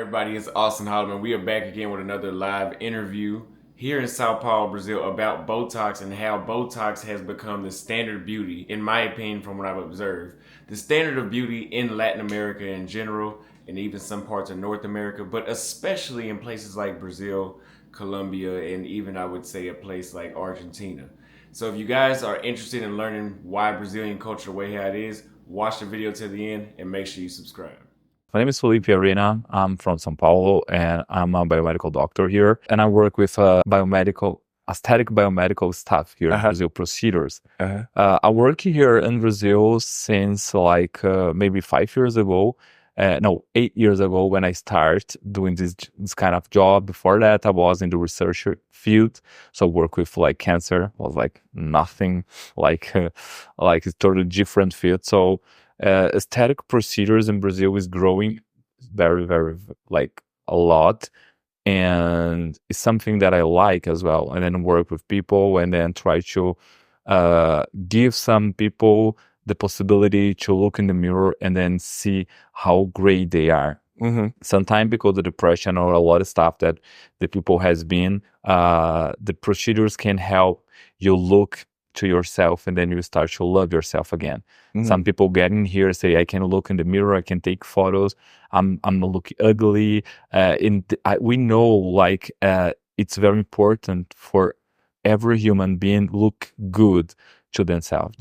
everybody? It's Austin Holloman. We are back again with another live interview here in Sao Paulo, Brazil, about Botox and how Botox has become the standard beauty, in my opinion, from what I've observed. The standard of beauty in Latin America in general, and even some parts of North America, but especially in places like Brazil, Colombia, and even I would say a place like Argentina. So if you guys are interested in learning why Brazilian culture the way how it is, watch the video to the end and make sure you subscribe. My name is Felipe Arena. I'm from São Paulo and I'm a biomedical doctor here. And I work with aesthetic biomedical staff here in Brazil, procedures. I work here in Brazil since maybe 5 years ago. No, 8 years ago when I started doing this kind of job. Before that, I was in the research field. So work with cancer was nothing, it's totally different field. So aesthetic procedures in Brazil is growing very, very a lot. And it's something that I like as well. And then work with people and then try to give some people the possibility to look in the mirror and then see how great they are. Sometimes because of depression or a lot of stuff that the people has been, the procedures can help you look to yourself and then you start to love yourself again. Some people get in here say, I can look in the mirror, I can take photos, I'm not looking ugly. We know it's very important for every human being look good to themselves,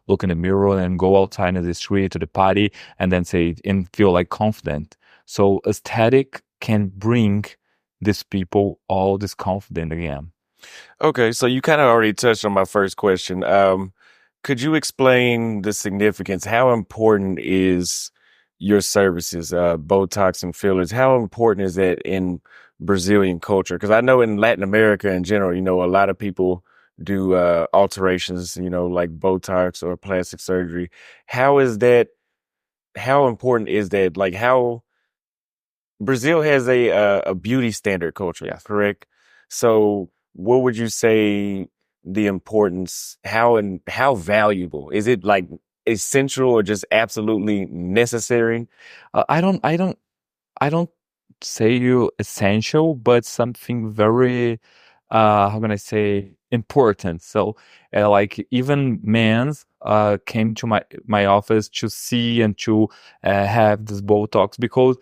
look in the mirror and go outside in the street to the party and then say and feel confident. So aesthetic can bring these people all this confidence again. Okay, so you kind of already touched on my first question. Could you explain the significance? How important is your services, Botox and fillers? How important is that in Brazilian culture? Because I know in Latin America in general, a lot of people do alterations, like Botox or plastic surgery. How important is that? How Brazil has a beauty standard culture, Yes. correct? So what would you say the importance, how valuable? Is it essential or just absolutely necessary? I don't say you essential, but something very, how can I say, important. So, even men's came to my office to see and to have this Botox because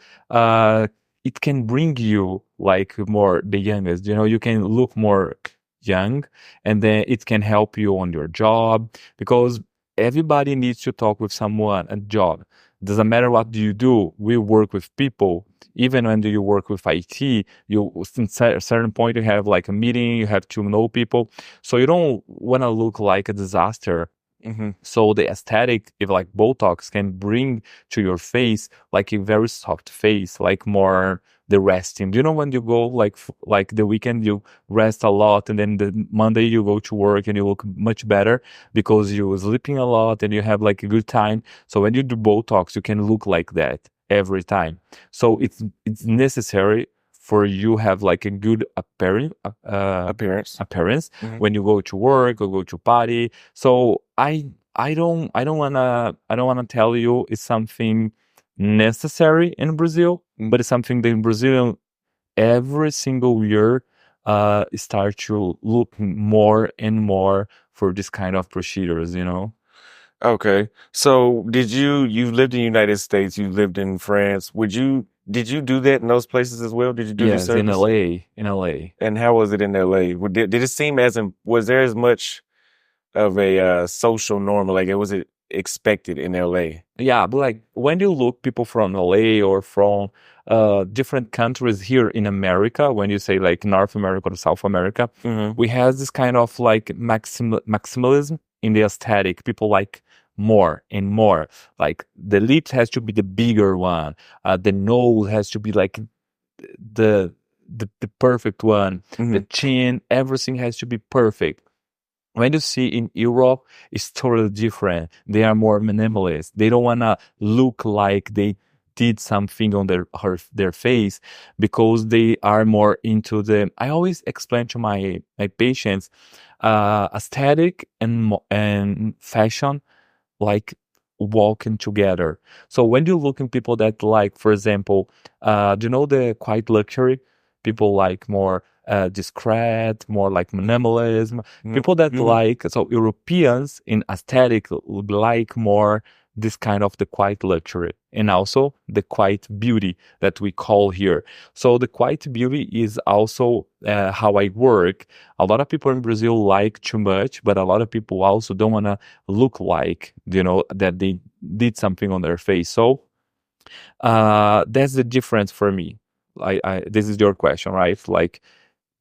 it can bring you more the youngest. You can look more young, and then it can help you on your job because everybody needs to talk with someone at job. Doesn't matter what do you do. We work with people. Even when you work with IT, at a certain point you have a meeting, you have to know people. So you don't want to look like a disaster. So the aesthetic, if Botox can bring to your face a very soft face, more the resting. Do you know when you go the weekend you rest a lot and then the Monday you go to work and you look much better because you were sleeping a lot and you have a good time. So when you do Botox, you can look like that every time. So it's necessary for you have a good appearance when you go to work or go to party. So I don't wanna tell you it's something necessary in Brazil, but it's something that in Brazil every single year start to look more and more for this kind of procedures, Okay. So you've lived in the United States, you lived in France. Did you do that in those places as well? Did you do the Yes, in service? LA. And how was it in LA? Did it seem was there as much of a social norm? Was it expected in LA? Yeah, but when you look people from LA or from different countries here in America, when you say North America or South America, we have this kind of maximalism in the aesthetic. People like more and more. The lips has to be the bigger one. The nose has to be the perfect one. The chin, everything has to be perfect. When you see in Europe, it's totally different. They are more minimalist. They don't want to look like they did something on their face because they are more into I always explain to my patients, aesthetic and fashion, walking together. So when you look in people that like, for example, do you know the quiet luxury? People like more discreet, more like minimalism. People that like, so Europeans in aesthetic would like more this kind of the quiet luxury and also the quiet beauty that we call here. So the quiet beauty is also how I work. A lot of people in Brazil like too much, but a lot of people also don't want to look like, that they did something on their face. So that's the difference for me. This is your question, right? Like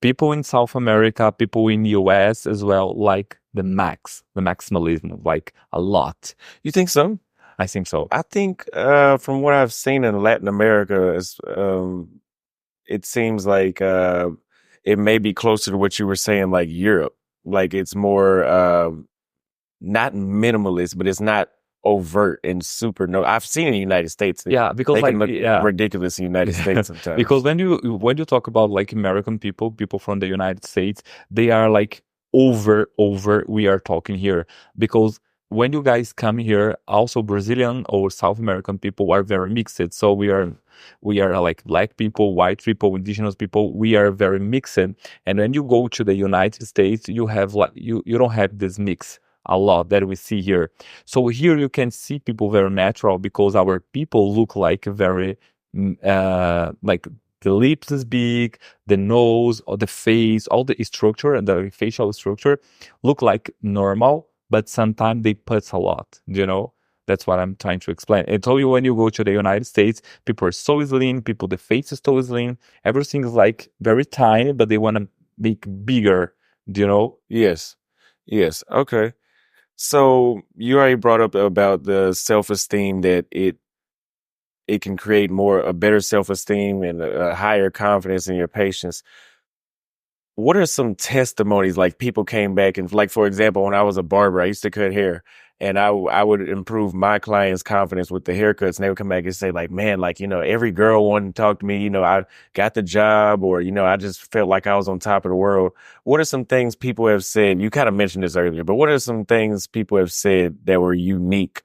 people in South America, people in US as well, like the maximalism, like a lot. You think so? I think so. I think from what I've seen in Latin America, it seems like it may be closer to what you were saying, like Europe. Like it's more not minimalist, but it's not overt and super. No, I've seen in the United States. Yeah, because they like can look ridiculous in the United States sometimes. Because when you talk about like American people from the United States, they are like over. We are talking here because when you guys come here, also Brazilian or South American people are very mixed. So we are like black people, white people, indigenous people. We are very mixed. And when you go to the United States, you have like you don't have this mix a lot that we see here. So here you can see people very natural because our people look like very like the lips is big, the nose or the face, all the structure and the facial structure look like normal, but sometimes they put a lot, That's what I'm trying to explain. I told you when you go to the United States, people are so slim, the face is so slim, everything is like very tiny, but they want to make bigger, Yes. Okay. So you already brought up about the self-esteem that it can create a better self-esteem and a higher confidence in your patients. What are some testimonies, like people came back and, like, for example, when I was a barber, I used to cut hair and I would improve my clients' confidence with the haircuts, and they would come back and say like, man, like, every girl wanted to talk to me, I got the job, or, I just felt like I was on top of the world. What are some things people have said? You kind of mentioned this earlier, but what are some things people have said that were unique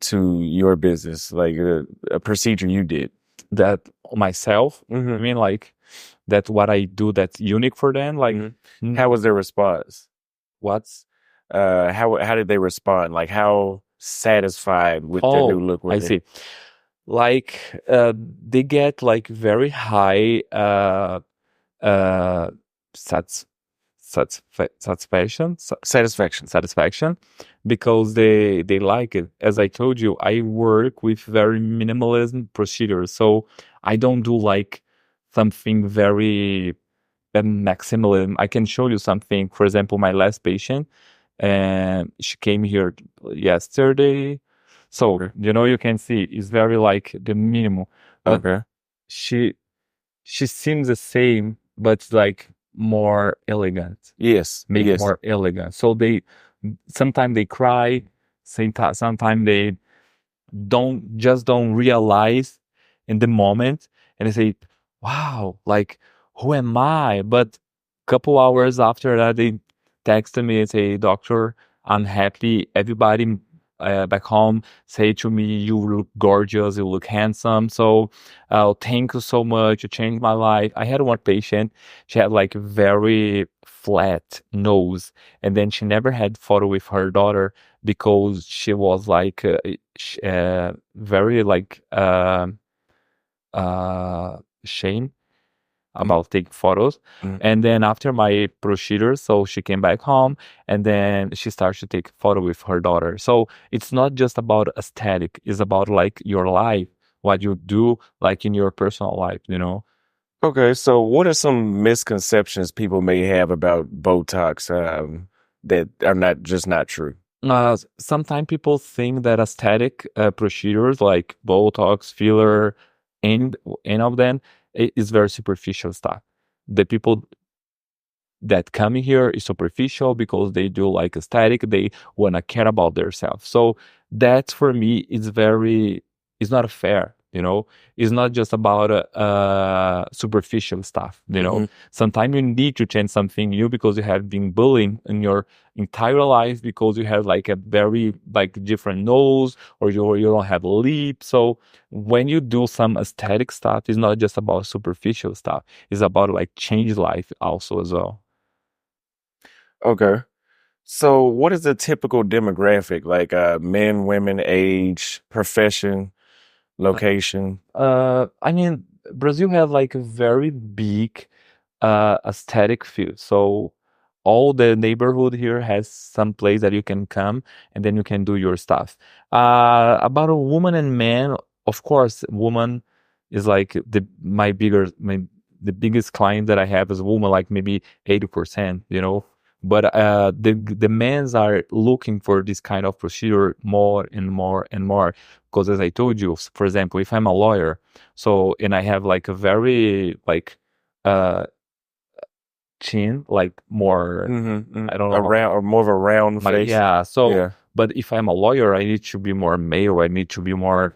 to your business, like a procedure you did? That myself, I mean, like, that's what I do that's unique for them. Like, how was their response? What's how did they respond? Like, how satisfied with their new look were I they? see. Like, they get like very high satisfaction because they like it. As I told you, I work with very minimalism procedures, so I don't do like something very maximalism. I can show you something. For example, my last patient, and she came here yesterday. So you can see it's very like the minimum. But Okay. she seems the same, but like more elegant. Yes. Make it more elegant. So they sometimes they cry, sometimes they don't realize in the moment, and they say, "Wow, like who am I?" But couple hours after that, they text me and say, "Doctor, I'm happy." Everybody back home say to me, "You look gorgeous, you look handsome." So, thank you so much. You changed my life. I had one patient. She had like very flat nose, and then she never had photo with her daughter because she was like very like shame about taking photos. And then after my procedure, so she came back home and then she started to take photo with her daughter. So it's not just about aesthetic, it's about like your life, what you do like in your personal life, Okay, so what are some misconceptions people may have about Botox that are not true? Sometimes people think that aesthetic procedures like Botox, filler, any of them is very superficial stuff. The people that come here is superficial because they do like aesthetic, they want to care about themselves. So that for me is it's not fair you know. It's not just about superficial stuff, you know. Sometimes you need to change something new because you have been bullying in your entire life because you have like a very like different nose, or you don't have lips. So when you do some aesthetic stuff, it's not just about superficial stuff. It's about like change life also as well. Okay. So what is the typical demographic? Like men, women, age, profession, location? I mean, Brazil has like a very big aesthetic field. So all the neighborhood here has some place that you can come and then you can do your stuff. About a woman and man, of course, woman is like the biggest client that I have is a woman, like maybe 80%, you know. But the men's are looking for this kind of procedure more and more and more. Because as I told you, for example, if I'm a lawyer, so and I have like a very like uh chin, like more, I don't A know, round or more of a round face. yeah. So, Yeah. but if I'm a lawyer, I need to be more male. I need to be more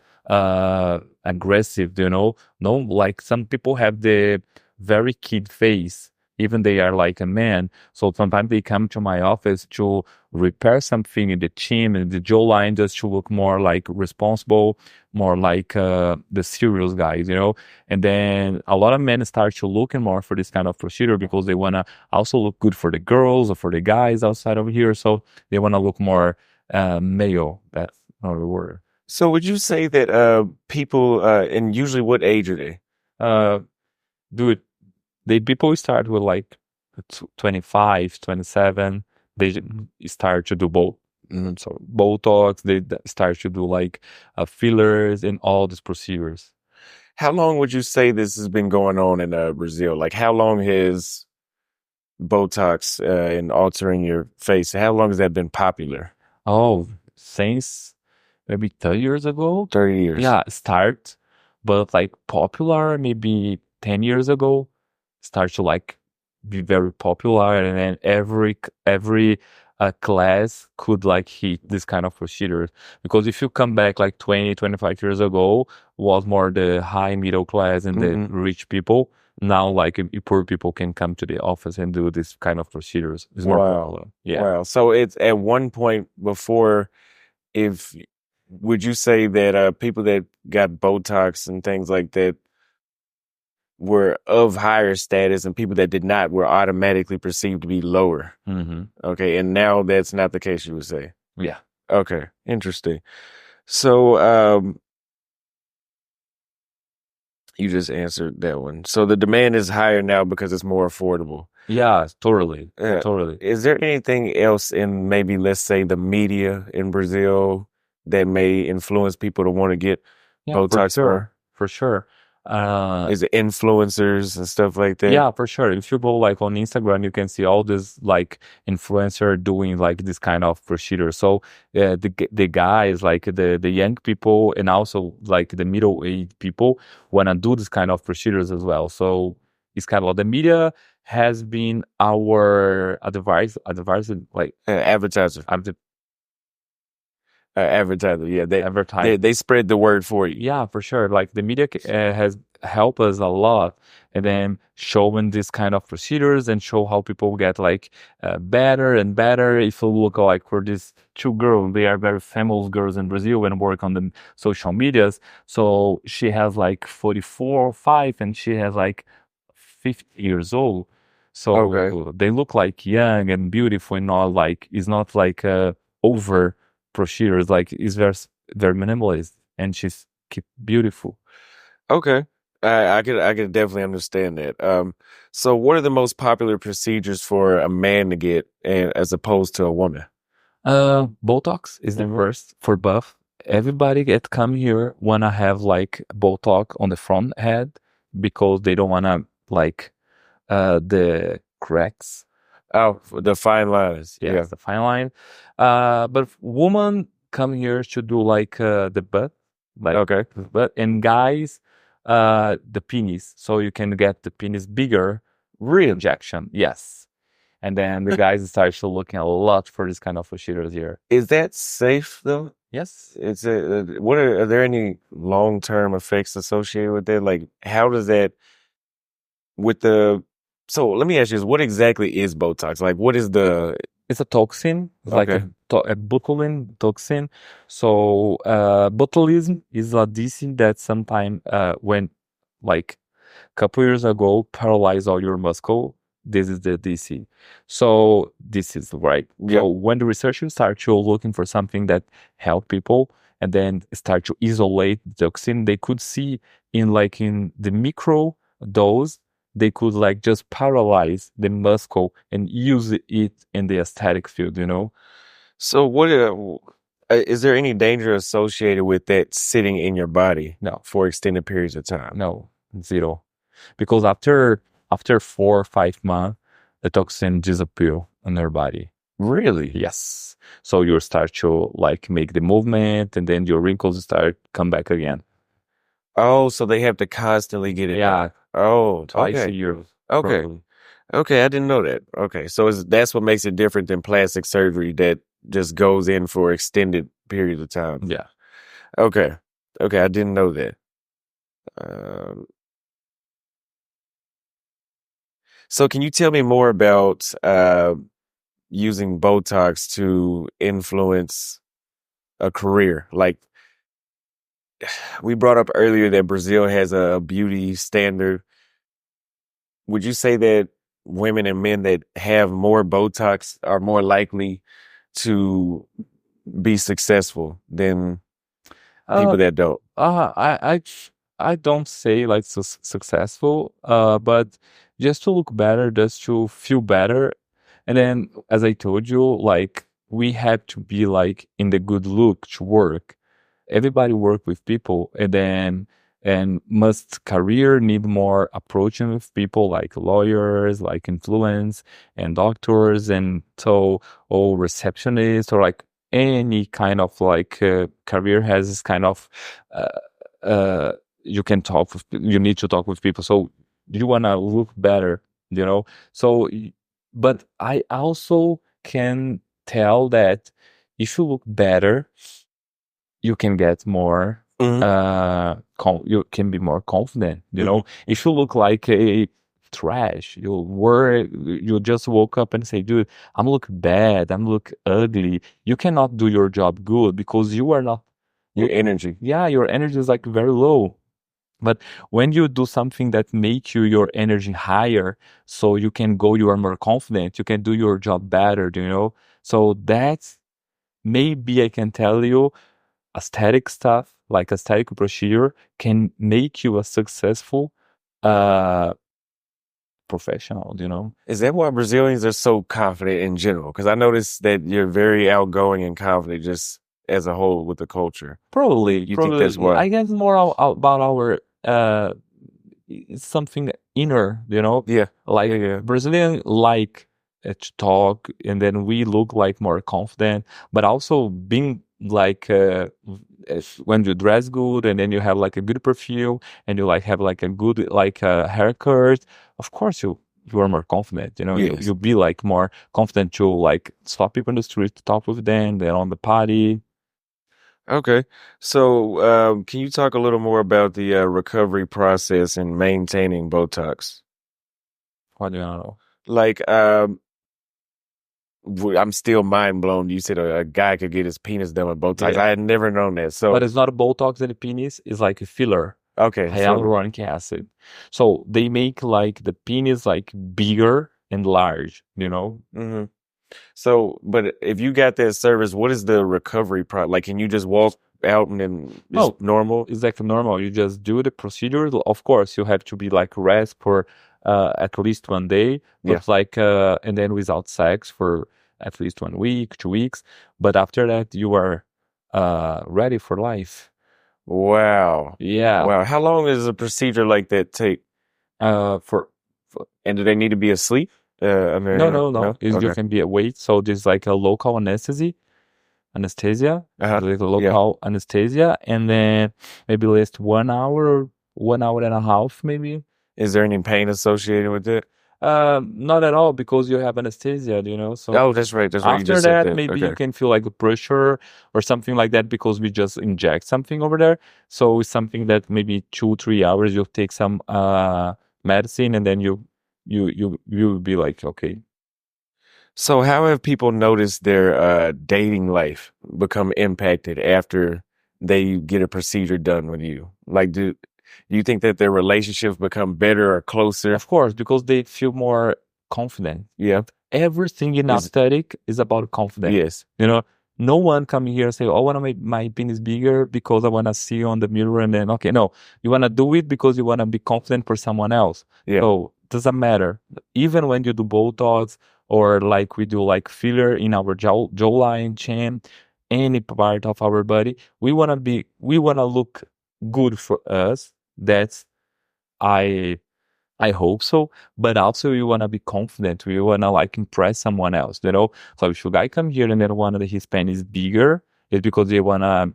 aggressive. You know, no, like some people have the very kid face, even they are like a man. So sometimes they come to my office to repair something in the chin and the jawline, just to look more like responsible, more like the serious guys. You know, and then a lot of men start to looking more for this kind of procedure because they wanna also look good for the girls or for the guys outside of here. So they want to look more male. That's not the word. So would you say that people and usually what age are they? Uh, do it. They people start with like 25, 27. They start to do both. So Botox. They start to do like fillers and all these procedures. How long would you say this has been going on in Brazil? Like how long has Botox and altering your face, how long has that been popular? Oh, since maybe 30 years ago. 30 years. Yeah, start, but like popular maybe 10 years ago, start to like be very popular, and then every class could like hit this kind of procedures. Because if you come back like 20, 25 years ago, was more the high middle class and the rich people. Now like poor people can come to the office and do this kind of procedures. It's more popular. Yeah. Wow. So it's at one point before, if would you say that people that got Botox and things like that were of higher status and people that did not were automatically perceived to be lower? Okay. And now that's not the case, you would say? Yeah. Okay. Interesting. So you just answered that one. So the demand is higher now because it's more affordable. Yeah, totally. Totally. Is there anything else in maybe, let's say, the media in Brazil that may influence people to want to get Botox? For sure. Is it influencers and stuff like that? Yeah, for sure. If you go like on Instagram, you can see all this like influencer doing like this kind of procedure. So the guys, like the young people, and also like the middle aged people wanna do this kind of procedures as well. So it's kind of the media has been our advisor, like Advertiser. Advertiser. Yeah, they spread the word for you. Yeah, for sure. Like the media has helped us a lot, and then showing this kind of procedures and show how people get like better and better. If you look like for these two girls, they are very famous girls in Brazil and work on the social medias. So she has like 44 or 5, and she has like 50 years old. So they look like young and beautiful, and not like it's not like over procedures. Like it's very minimalist, and she's keep beautiful. Okay. I could definitely understand that. So what are the most popular procedures for a man to get as opposed to a woman? Botox is the first for buff. Everybody get come here wanna have like Botox on the front head because they don't wanna like the cracks. Oh, the fine lines. Yes, Yeah. the fine line. But woman come here to do like the butt, like Okay. the butt, and guys, the penis. So you can get the penis bigger. Really? Injection, yes. And then the guys started looking a lot for this kind of procedures here. Is that safe though? Yes. It's what are there any long-term effects associated with that? Like, how does that with the? So let me ask you this: what exactly is Botox? Like, what is the? It's a toxin. It's like Okay. a botulinum toxin. So botulism is a disease that sometimes when like couple years ago paralyzed all your muscle. This is the DC. So this is right. Yep. So when the researchers start to looking for something that help people and then start to isolate the toxin, they could see in the micro dose, they could like just paralyze the muscle and use it in the aesthetic field, you know? So what is there any danger associated with that sitting in your body No, for extended periods of time? no, zero. Because after 4 or 5 months, the toxin disappear in their body. Really? Yes. So you start to like make the movement, and then your wrinkles start come back again. Oh, so they have to constantly get it Yeah, done. Oh, twice a okay. year. Okay. Probably. Okay, I didn't know that. Okay, so that's what makes it different than plastic surgery that just goes in for extended periods of time. Yeah. Okay. Okay, I didn't know that. Um, so can you tell me more about using Botox to influence a career? Like we brought up earlier that Brazil has a beauty standard. Would you say that women and men that have more Botox are more likely to be successful than Uh, people that don't? uh, I, I, I don't say like successful, but just to look better, just to feel better. And then, as I told you, like we have to be like in the good look to work. Everybody work with people, and must career need more approaching with people like lawyers, like influence and doctors, and so or receptionists or like any kind of like career has this kind of uh, uh, you can talk with you need to talk with people, so you want to look better, you know. So but I also can tell that if you look better you can get more Mhm, you can be more confident, you mhm. know. If you look like a trash, you just woke up and say, dude, I'm look bad, I'm look ugly, you cannot do your job good because you are not Your look, energy. yeah, your energy is like very low. But when you do something that make your energy higher, so you can go, you are more confident, you can do your job better, you know. So that's maybe I can tell you aesthetic stuff, like aesthetic procedure, can make you a successful uh professional, you know? Is that why Brazilians are so confident in general? Because I noticed that you're very outgoing and confident just as a whole with the culture. Probably, You think that's why? I guess more about our it's something inner, you know? Yeah. Like Yeah, yeah. Brazilian like to talk, and then we look like more confident, but also being like when you dress good and then you have like a good perfume and you like have like a good like haircut, of course you are more confident, you know. Yes. You be like more confident to like stop people in the street to talk with them, then on the party. Okay. So, can you talk a little more about the recovery process and maintaining Botox? What do you know? Like, I'm still mind blown. You said a guy could get his penis done with Botox. Yeah. I had never known that. But So, it's not a Botox in the penis, it's like a filler, okay, filler. hyaluronic acid. So they make like the penis like bigger and large, you know? Hmm. So, but if you got that service, what is the recovery Like, can you just walk out and then it's No, normal? it's like normal. You just do the procedure. Of course, you have to be like rest for at least 1 day, Yeah. but like and then without sex for at least 1 week, 2 weeks. But after that, you are ready for life. Wow. Yeah. Wow. How long does a procedure like that take? For And do they need to be asleep? no, No, no, no. no. You Okay. can be awake. So there's like a local anesthesia, Uh-huh. like a Yeah. local anesthesia, and then maybe last 1 hour, 1 hour and a half, maybe. Is there any pain associated with it? Not at all because you have anesthesia, so Oh, that's right. That's right. You after just said that, that. maybe you Okay. can feel like a pressure or something like that because we just inject something over there. So it's something that maybe 2, 3 hours you'll take some medicine and then you will be like, okay. So how have people noticed their dating life become impacted after they get a procedure done with you? Like, do you think that their relationships become better or closer? Of course, because they feel more confident. Yeah. Everything in Is aesthetic is about confidence. yes. You know, no one coming here and say, "Oh, I want to make my penis bigger because I want to see on the mirror." And then, okay, no, you want to do it because you want to be confident for someone else. Yeah. So doesn't matter. Even when you do Botox or like we do like filler in our jawline, chin, any part of our body, we want to look good for us. That's I I hope so, but also you wanna be confident. You wanna like impress someone else. So if a guy come here and then wanted his penis bigger, it's because they wanna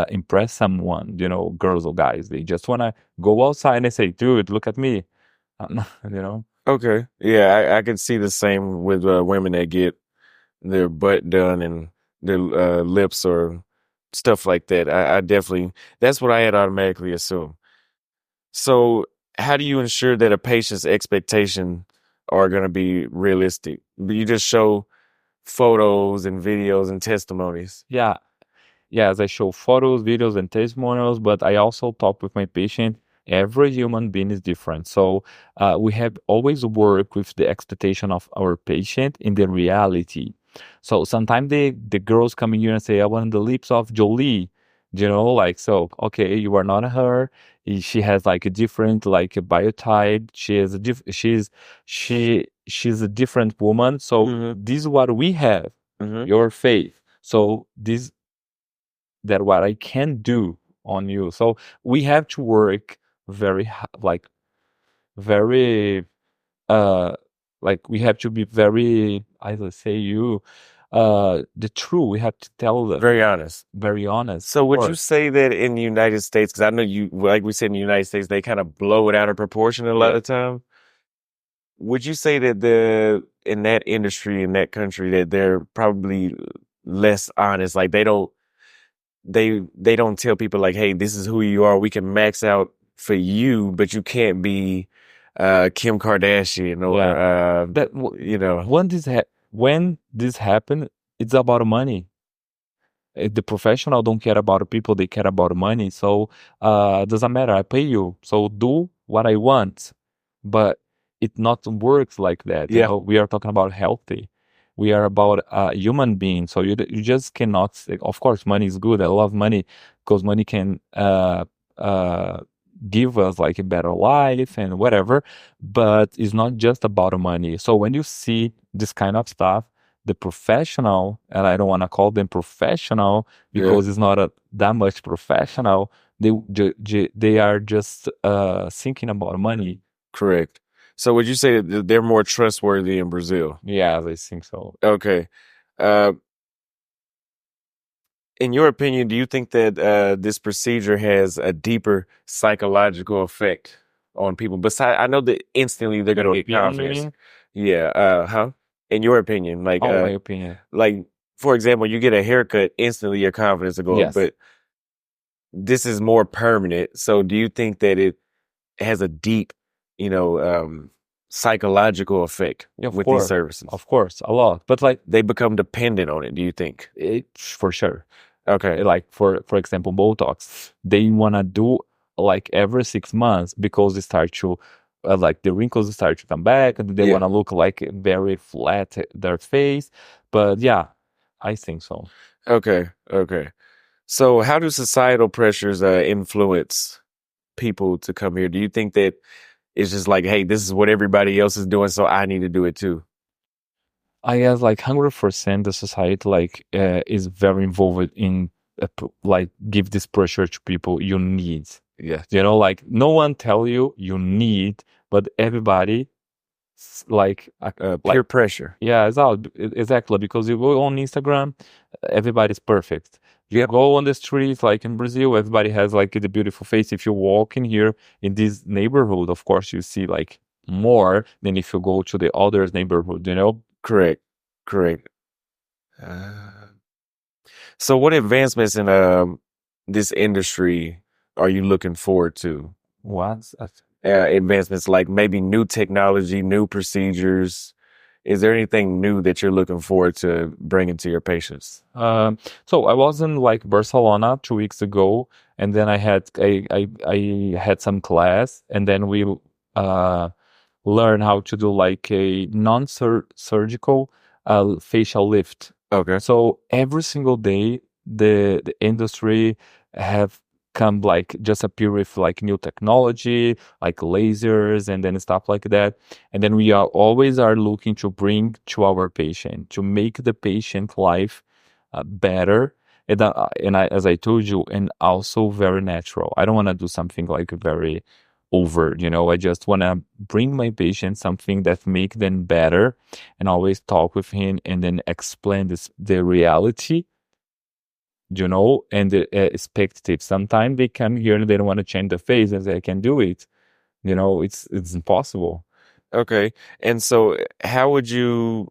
impress someone, girls or guys. They just wanna go outside and say, "Dude, look at me," you know. Okay. Yeah, I can see the same with women that get their butt done and their lips or stuff like that. I definitely that's what I had automatically assumed. So, how do you ensure that a patient's expectation are going to be realistic? Do you just show photos and videos and testimonies? Yeah, yes, I show photos, videos, and testimonials, but I also talk with my patient. Every human being is different. So we have always worked with the expectation of our patient in the reality. So sometimes the girls come in here and say, I want the lips of Jolie. Like, so, okay, you are not her. She has like a different, like a biotype. She is a she's a different woman. So Mm-hmm. this is what we have, Mm-hmm. your faith. So this that what I can do on you. So we have to work like very uh like we have to be very I would say you the truth. We have to tell them Very honest. very honest, So, of would you course. say that in the United States, because I know you, like we said in the United States, they kind of blow it out of proportion a lot Yeah. of time. Would you say that in that industry, in that country, that they're probably less honest? Like they don't tell people like, hey, this is who you are. We can max out for you, but you can't be Kim Kardashian or Yeah. That you know. when this happened, it's about money. The professional don't care about people, they care about money. So doesn't matter, I pay you, so do what I want. But it not works like that. Yeah, We are talking about healthy, we are about human beings. So you just cannot say, of course money is good, I love money because money can uh give us like a better life and whatever, but it's not just about money. So when you see this kind of stuff, the professional, and I don't want to call them professional yeah, because it's not that much professional. They are just thinking about money. correct. So would you say that they're more trustworthy in Brazil? Yeah, I think so. Okay. Uh, in your opinion, do you think that this procedure has a deeper psychological effect on people? Besides, I know that instantly they're Your gonna get opinion, confidence. meaning? Yeah. Huh? In your opinion, Oh, my opinion. like for example, you get a haircut, instantly your confidence will go up. Yes. But this is more permanent. So do you think that it has a deep, you know, psychological effect Yeah, with these services? of course, a lot. But like They become dependent on it. Do you think? for sure. Okay. Like for example, Botox, they wanna do like every 6 months because they start to like the wrinkles start to come back and they Yeah. wanna look like very flat their face. But yeah, I think so. Okay. Okay. So, how do societal pressures influence people to come here? Do you think that it's just like, hey, this is what everybody else is doing, so I need to do it too? I guess like 100% the society like is very involved in like give this pressure to people you need. Yeah. Like no one tell you you need, but everybody like Peer pressure. yeah, exactly because you go on Instagram, everybody's perfect. You Yep. go on the streets like in Brazil, everybody has like the beautiful face. If you walk in here in this neighborhood, of course you see like more than if you go to the other neighborhood, you know? Correct. Correct. So, what advancements in this industry are you looking forward to? What's that? Advancements like maybe new technology, new procedures. Is there anything new that you're looking forward to bringing to your patients? So I was in like Barcelona 2 weeks ago, and then I had some class, and then we uh learn how to do like a non-surgical facial lift. Okay. So every single day, the industry have come like just appear with like new technology, like lasers and then stuff like that. And then we are always are looking to bring to our patient to make the patient life better. As I told you, and also very natural. I don't want to do something like very over, you know. I just want to bring my patient something that make them better, and always talk with him and then explain the reality, you know, and the expectative. Sometimes they come here and they don't want to change the face and say I can do it, you know. It's impossible. Okay. And so, how would you,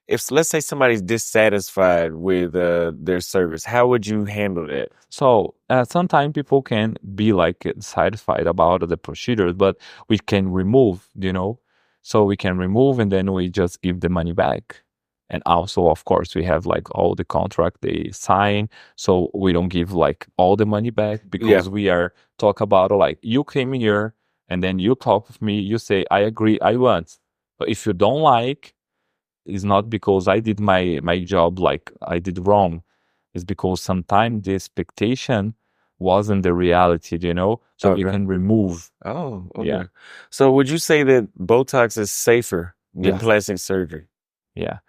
if let's say somebody's dissatisfied with their service, how would you handle that? So sometimes people can be like satisfied about the procedures, but we can remove, you know. So we can remove and then we just give the money back. And also, of course, we have like all the contract they sign. So we don't give like all the money back Yeah. because we are talk about like you came here and then you talk with me, you say, I agree, I want. But if you don't like, it's not because I did my job like I did wrong. It's because sometimes the expectation wasn't the reality, you know? So we Okay. can remove. Oh, Yeah. okay. So, would you say that Botox is safer than Yes. plastic surgery? Yeah.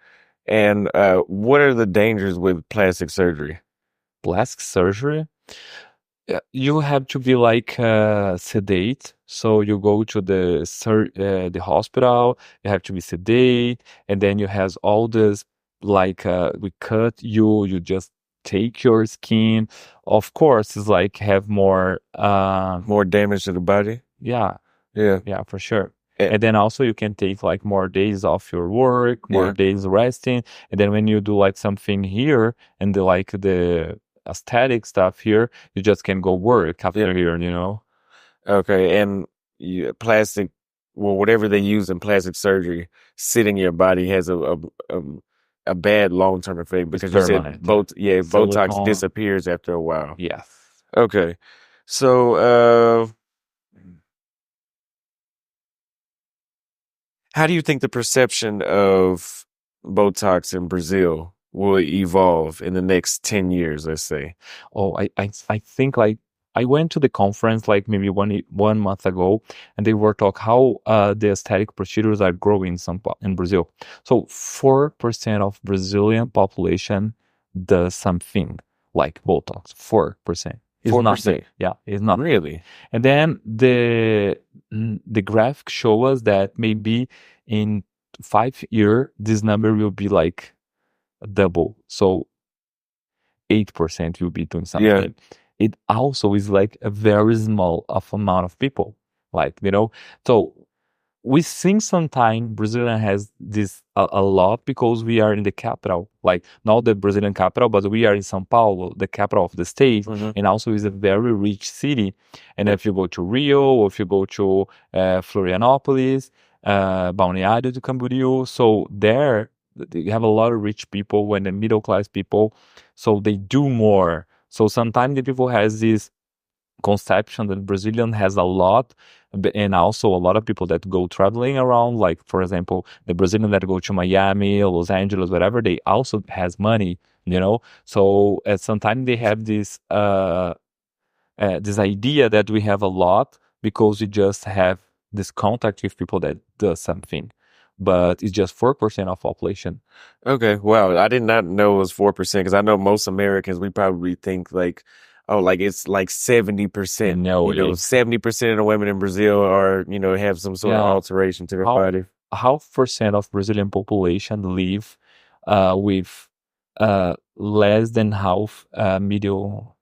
And what are the dangers with plastic surgery? Plastic surgery. You have to be like sedate. So you go to the hospital, you have to be sedate, and then you have all this like we cut you, you just take your skin. Of course, it's like have more More damage to the body? yeah, Yeah. yeah, for sure. Eh, And then also you can take like more days off your work, more yeah. days resting. And then when you do like something here and the aesthetic stuff here, you just can go work after Yeah. here, you know? Okay. And plastic, well, whatever they use in plastic surgery, sitting in your body has a, a bad long term effect It's because you said permanent. Botox Silicone. disappears after a while. Yes. Okay. So, how do you think the perception of Botox in Brazil will evolve in the next 10 years, let's say? Oh, I think like I went to the conference like maybe 1 month ago, and they were talk how the aesthetic procedures are growing in Brazil. So 4% of Brazilian population does something like Botox. 4%. It's nothing. 4%. Yeah, it's nothing. Really? And then the graphic show us that maybe in 5 years this number will be like double. So 8% will be doing Yeah. something. It also is like a very small of amount of people, like, you know. So we think sometimes Brazilian has this a lot because we are in the capital, like not the Brazilian capital, but we are in São Paulo, the capital of the state, and also is a very rich city. And if you go to Rio, or if you go to Florianópolis, Balneário de Camboriú, so there you have a lot of rich people when the middle class people, so they do more. So sometimes the people has this conception that Brazilian has a lot, and also a lot of people that go traveling around. Like for example, the Brazilian that go to Miami, Los Angeles, whatever, they also has money, you know. So sometimes they have this idea that we have a lot because we just have this contact with people that does something, but it's just 4% of population. Okay. Wow. I did not know it was 4% because I know most Americans, we probably think like, oh, like it's like 70%. No, You know, it's 70% of the women in Brazil are, have some sort of yeah. alteration to their How body. half percent of Brazilian population live with less than half middle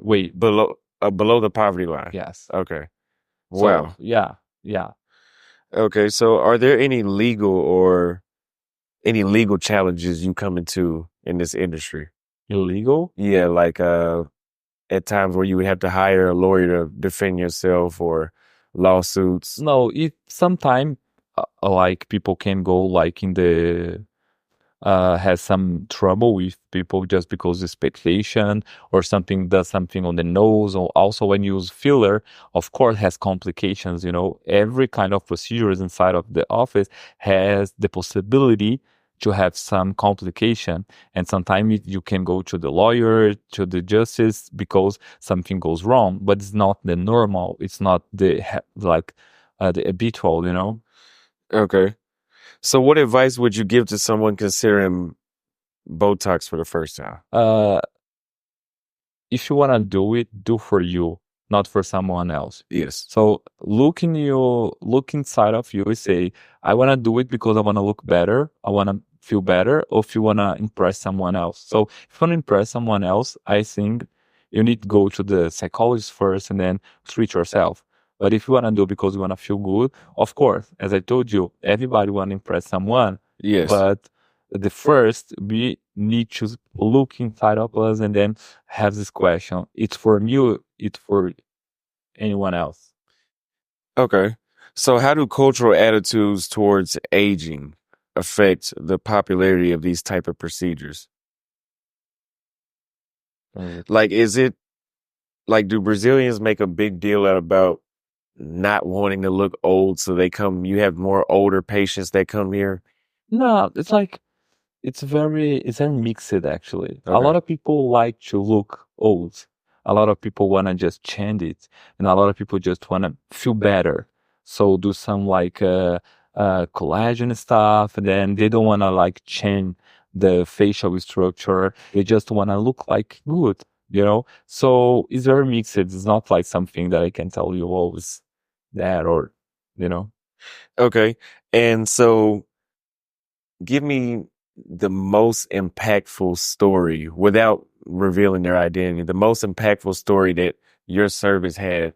wait. Below the poverty line. Yes. Okay. So Wow. yeah, Yeah. Okay, so are there any legal challenges you come into in this industry? Illegal? Yeah, like at times where you would have to hire a lawyer to defend yourself or lawsuits. No, it sometime like people can go like in the has some trouble with people just because expectation or something does something on the nose, or also when you use filler, of course has complications. You know, every kind of procedures inside of the office has the possibility to have some complication, and sometimes you can go to the lawyer, to the justice, because something goes wrong, but it's not the normal, it's not the like the habitual, you know. Okay. So what advice would you give to someone considering Botox for the first time? uh if you want to do it, do for you, not for someone else. Yes. So look inside of you and say, I want to do it because I want to look better. I want to feel better, or if you want to impress someone else. So if you want to impress someone else, I think you need to go to the psychologist first and then treat yourself. But if you want to do it because you want to feel good, of course, as I told you, everybody want to impress someone. Yes. But the first, we need to look inside of us and then have this question. It's for you, it's for anyone else. Okay. So how do cultural attitudes towards aging affect the popularity of these type of procedures? Like, is it like, do Brazilians make a big deal out about not wanting to look old, so you have more older patients that come here? No, it's like it's very mixed actually. A lot Okay. of people like to look old. A lot of people wanna just change it, and a lot of people just wanna feel better. So do some like collagen stuff, and then they don't wanna like change the facial structure. They just wanna look like good, you know. So it's very mixed. It's not like something that I can tell you always that, or you know. Okay. And so give me the most impactful story without revealing their identity, the most impactful story that your service had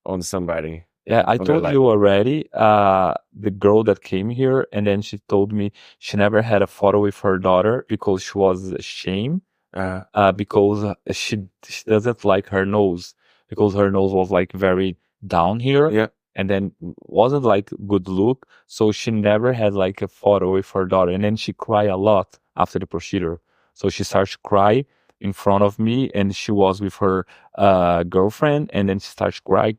on somebody. Yeah, I On their told life. you already, the girl that came here, and then she told me she never had a photo with her daughter because she was ashamed, because she doesn't like her nose, because her nose was like very down here, Yeah. and then wasn't like good look, so she never had like a photo with her daughter, and then she cried a lot after the procedure. So she started to cry in front of me, and she was with her girlfriend, and then she starts cry,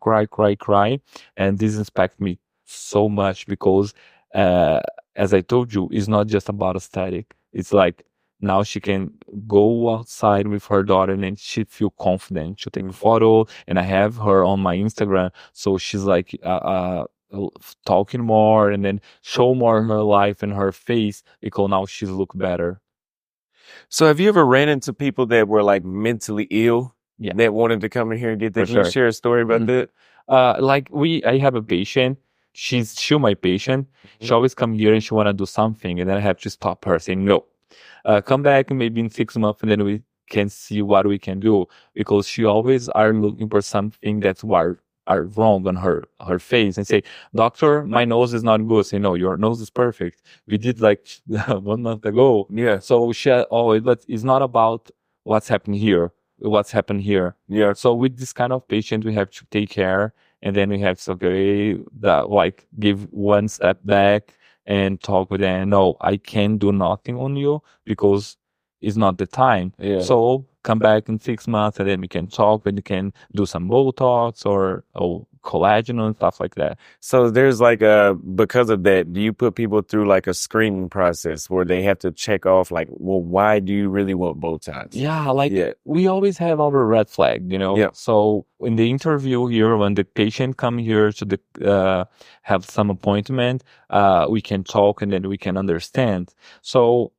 and this impacted me so much because, uh, as I told you, it's not just about aesthetic. It's like now she can go outside with her daughter and then she feel confident to take a photo, and I have her on my Instagram, so she's like talking more and then show more her life and her face because now she's look better. So have you ever ran into people that were like mentally ill Yeah. that wanted to come in here and get that? For Can you sure. share a story about that? Like I have a patient. She's still my patient. She always come here and she wanna do something, and then I have to stop her saying no. Come back maybe in 6 months, and then we can see what we can do, because she always are looking for something that's are wrong on her face, and say, doctor, my nose is not good. Say, no, your nose is perfect. We did like 1 month ago. Yeah. So she always, but it's not about what's happened here. What's happened here. Yeah. So with this kind of patient, we have to take care, and then we have to okay, that like give one step back and talk with them. No, I can't do nothing on you because it's not the time. Yeah. So come back in 6 months, and then we can talk, and we can do some Botox or collagen and stuff like that. So there's like because of that, do you put people through like a screening process where they have to check off like, well, why do you really want Botox? Yeah, like Yeah. we always have our red flag, you know. Yeah. So in the interview here, when the patient come here to the have some appointment, we can talk and then we can understand. So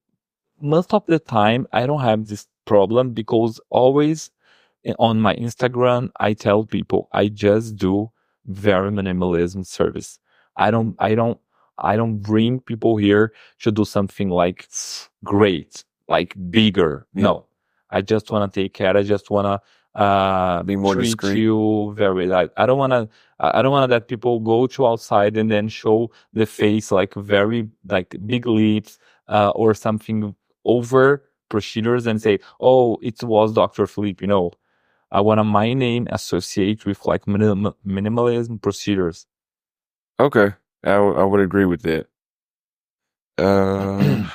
most of the time, I don't have this problem because always on my Instagram, I tell people I just do very minimalism service. I don't bring people here to do something like great, like bigger. Yeah. No, I just want to take care. I just want to Be more treat discreet. you very like I don't wanna that people go to outside and then show the face like very like big lips or something over procedures and say, oh, it was Dr. Philippe, I want my name associate with like minimalism procedures. Okay, I would agree with that. Uh,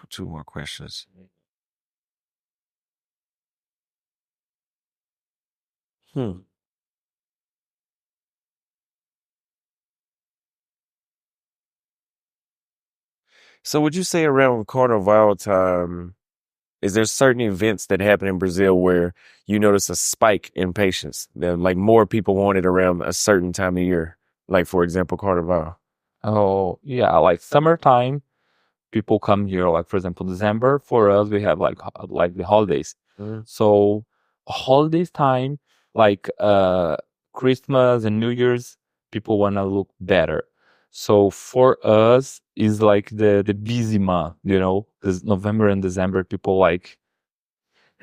two more questions. Hmm. So would you say around Carnival time, is there certain events that happen in Brazil where you notice a spike in patients? That like more people want it around a certain time of year, like for example, Carnival. Oh, yeah, like summertime, people come here, like for example, December. For us, we have like the holidays. Mm. So holidays time, like Christmas and New Year's, people wanna look better. So for us, is like the busy month, because November and December, people like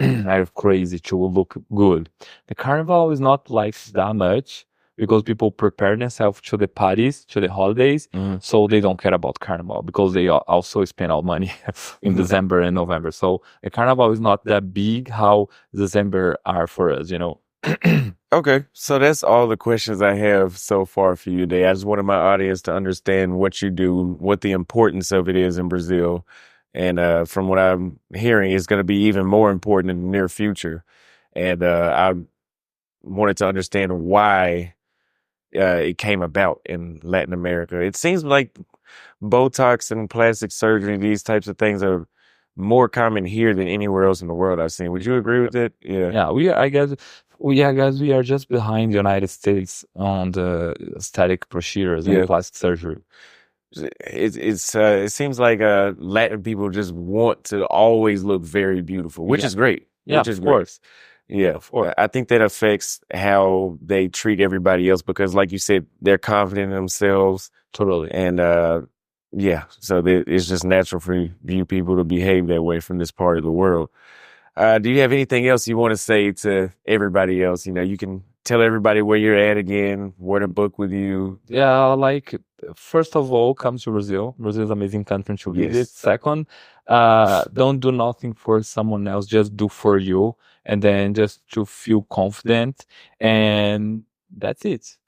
are crazy to look good. The carnival is not like that much because people prepare themselves to the parties, to the holidays, Mm. so they don't care about carnival because they also spend all money in December and November. So the carnival is not that big how December are for us. Okay, so that's all the questions I have so far for you today. I just wanted my audience to understand what you do, what the importance of it is in Brazil. And from what I'm hearing, it's going to be even more important in the near future. And I wanted to understand why it came about in Latin America. It seems like Botox and plastic surgery, these types of things are more common here than anywhere else in the world I've seen. Would you agree with that? Yeah. Yeah, we are just behind the United States on the aesthetic procedures and Yeah. plastic surgery. It seems like Latin people just want to always look very beautiful, which Yeah. is great. Yeah, Which is of great. course. Yeah, Of course. I think that affects how they treat everybody else because, like you said, they're confident in themselves, Totally. and yeah, so it's just natural for you people to behave that way from this part of the world. Do you have anything else you want to say to everybody else? You can tell everybody where you're at again, where to book with you. Yeah, like first of all, come to Brazil. Brazil is an amazing country to visit. Yes. Second, don't do nothing for someone else, just do for you, and then just to feel confident, and that's it.